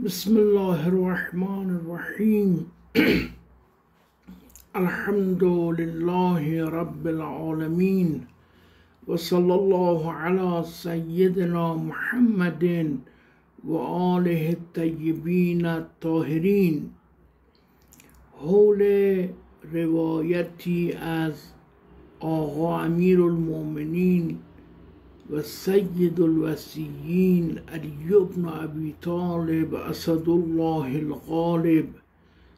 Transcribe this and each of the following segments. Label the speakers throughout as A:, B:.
A: بسم الله الرحمن الرحیم. الحمد لله رب العالمین و صلی الله علی سیدنا محمد و آله الطیبین الطاهرین. حول روایتی از آقا امیرالمؤمنین و سید الوصیین علی بن ابی طالب اسد الله الغالب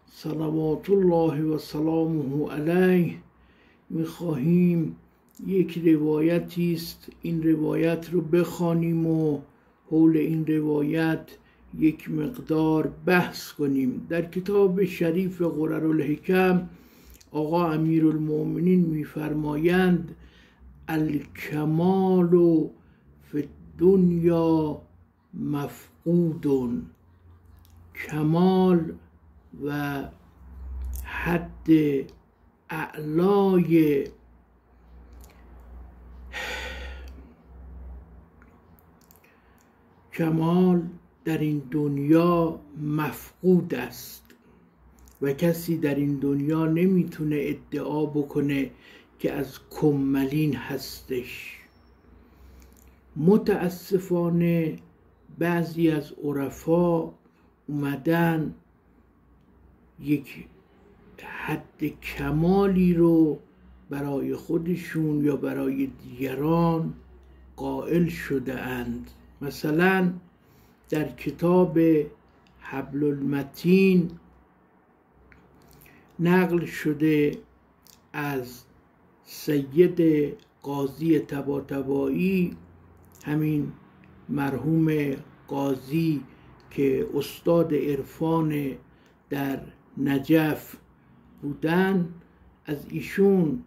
A: صلوات الله و سلامه علیه میخواهیم یک روایتی است، این روایت رو بخوانیم و حول این روایت یک مقدار بحث کنیم. در کتاب شریف قررالحکم آقا امیرالمؤمنین میفرمایند الکمال فی الدنیا مفقود. کمال و حد اعلای کمال در این دنیا مفقود است و کسی در این دنیا نمیتونه ادعا بکنه که از کملین هستش. متاسفانه بعضی از عرفا اومدن یک حد کمالی رو برای خودشون یا برای دیگران قائل شده اند. مثلا در کتاب حبل المتین نقل شده از سید قاضی طباطبایی، همین مرحوم قاضی که استاد عرفان در نجف بودن، از ایشون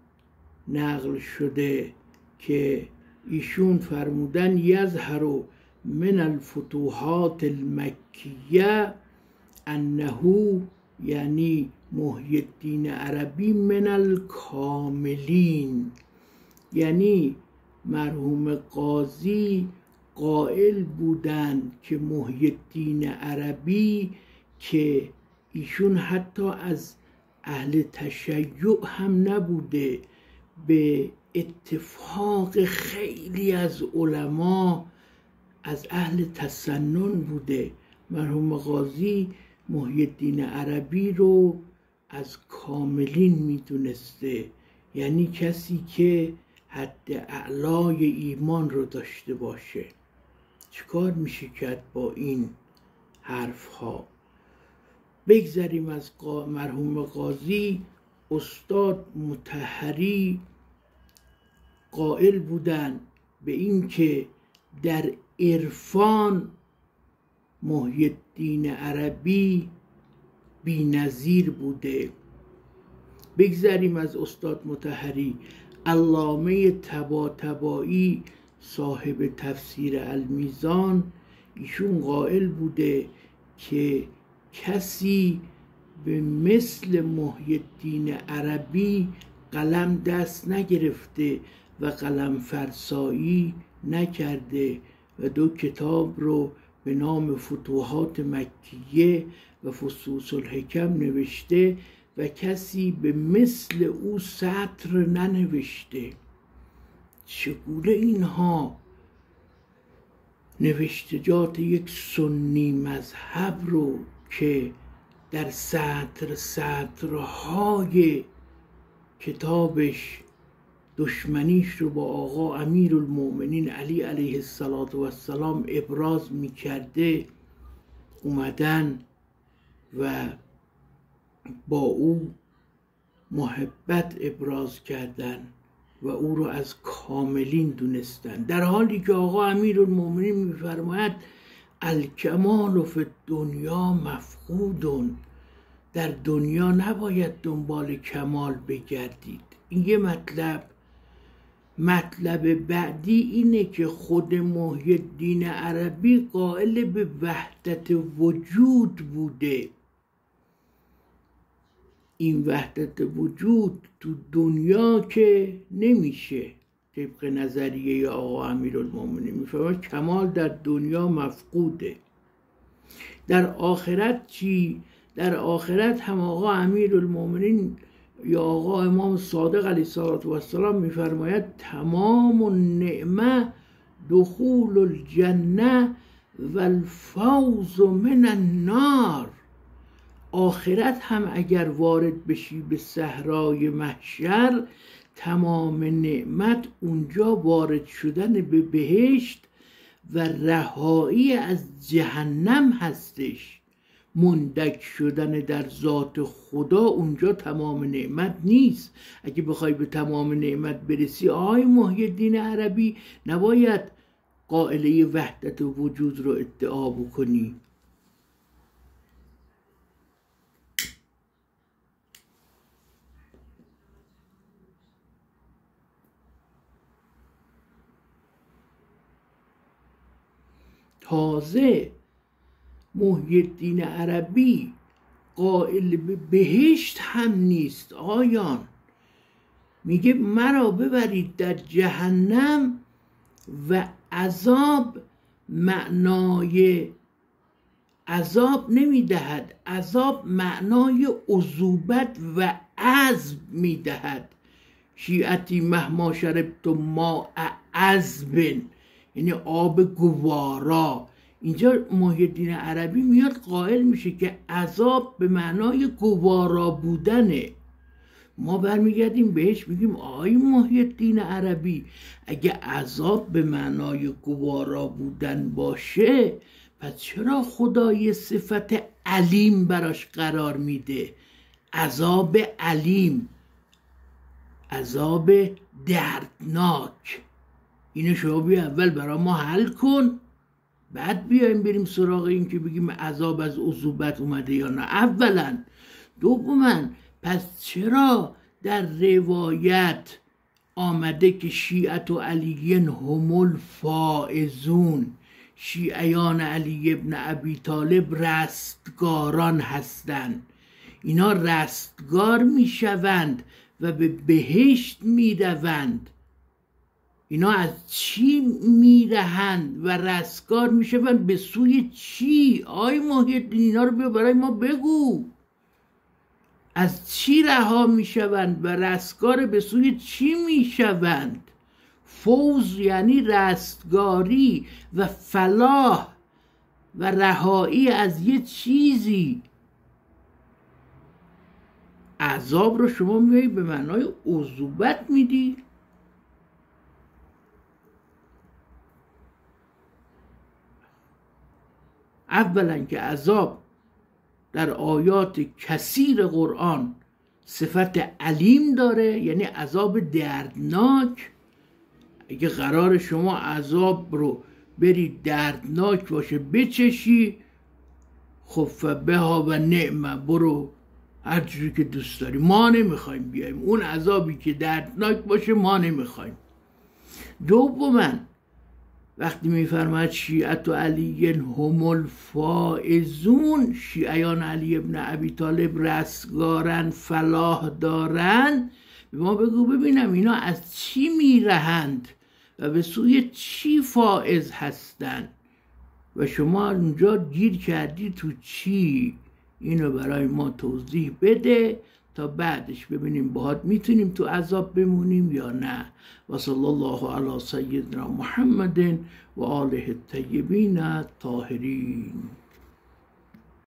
A: نقل شده که ایشون فرمودن یظهر من الفتوحات المکیه انه، یعنی محی الدین عربی، من الکاملین، یعنی مرحوم قاضی قائل بودند که محی الدین عربی که ایشون حتی از اهل تشیع هم نبوده، به اتفاق خیلی از علما از اهل تسنن بوده. مرحوم قاضی محی الدین عربی رو از کاملین میدونسته، یعنی کسی که حد اعلای ایمان رو داشته باشه. چیکار میشه کرد با این حرف ها؟ بگذریم از مرحوم قاضی. استاد مطهری قائل بودن به این که در عرفان محی الدین عربی بی‌نظیر بوده. بگذریم از استاد مطهری. علامه طباطبایی صاحب تفسیر المیزان، ایشون قائل بوده که کسی به مثل محی الدین عربی قلم دست نگرفته و قلم فرسایی نکرده و دو کتاب رو به نام فتوحات مکیه و فصوص الحکم نوشته و کسی به مثل او سطر ننوشته. چگونه اینها نوشتجات یک سنی مذهب رو که در سطرهای کتابش دشمنیش رو با آقا امیرالمؤمنین علی علیه السلام ابراز می کرده، اومدن و با او محبت ابراز کردن و او رو از کاملین دونستن، در حالی که آقا امیرالمؤمنین میفرماید الکمال فی الدنیا مفقود. در دنیا نباید دنبال کمال بگردید. این یه مطلب بعدی اینه که خود محی الدین عربی قائل به وحدت وجود بوده. این وحدت وجود تو دنیا که نمیشه. طبق نظریه آقا امیرالمؤمنین میفرماید کمال در دنیا مفقوده. در آخرت چی؟ در آخرت هم آقا امیرالمومنین یا آقا امام صادق علیه السلام میفرماید تمام النعمه دخول الجنه و الفوز من النار. آخرت هم اگر وارد بشی به صحرای محشر، تمام نعمت اونجا وارد شدن به بهشت و رهایی از جهنم هستش. مندک شدن در ذات خدا اونجا تمام نعمت نیست. اگه بخوای به تمام نعمت برسی آقای محی الدین عربی، نباید قائله وحدت وجود رو ادعا بکنی. تازه محی الدین عربی قائل به بهشت هم نیست آیان. میگه مرا ببرید در جهنم و عذاب معنای عذاب نمیدهد، عذاب معنای عذوبت و عذب میدهد. شیعتی مهما شربت ماء عذب، یعنی آب گوارا. اینجا محی الدین عربی میاد قائل میشه که عذاب به معنای گوارا بودنه. ما برمیگردیم بهش میگیم آقای محی الدین عربی، اگه عذاب به معنای گوارا بودن باشه، پس چرا خدای صفت علیم براش قرار میده؟ عذاب علیم، عذاب دردناک. اینو شما بیا اول برای ما حل کن، بعد بیایم بریم سراغ این که بگیم عذاب از عذوبت اومده یا نه. اولا. دوما، پس چرا در روایت آمده که شیعت و علیین هم الفائزون، شیعیان علی ابن ابی طالب رستگاران هستند؟ اینا رستگار میشوند و به بهشت میروند. اینا از چی میرهند و رستگار میشوند؟ به سوی چی؟ آی محی الدین اینا رو بیا برای ما بگو. از چی رها میشوند و رستگار به سوی چی میشوند؟ فوز یعنی رستگاری و فلاح و رهایی از یه چیزی. عذاب رو شما میایی به معنای عذوبت میدی؟ اولا که عذاب در آیات کثیر قرآن صفت علیم داره، یعنی عذاب دردناک. اگه قرار شما عذاب رو بری دردناک باشه بچشی، خب فبها و نعمه، برو هر جوری که دوست داری، ما نمیخوایم بیایم اون عذابی که دردناک باشه، ما نمیخوایم. دوما، وقتی میفرماید شیعت و علیین هم الفائزون، شیعیان علی ابن ابی طالب رستگارن، فلاح دارن، به ما بگو ببینم اینا از چی میرهند و به سوی چی فائز هستند؟ و شما اونجا گیر کردی تو چی؟ اینو برای ما توضیح بده تا بعدش ببینیم باهات میتونیم تو عذاب بمونیم یا نه. و صلی الله علی سیدنا محمد و آله الطیبین الطاهرین.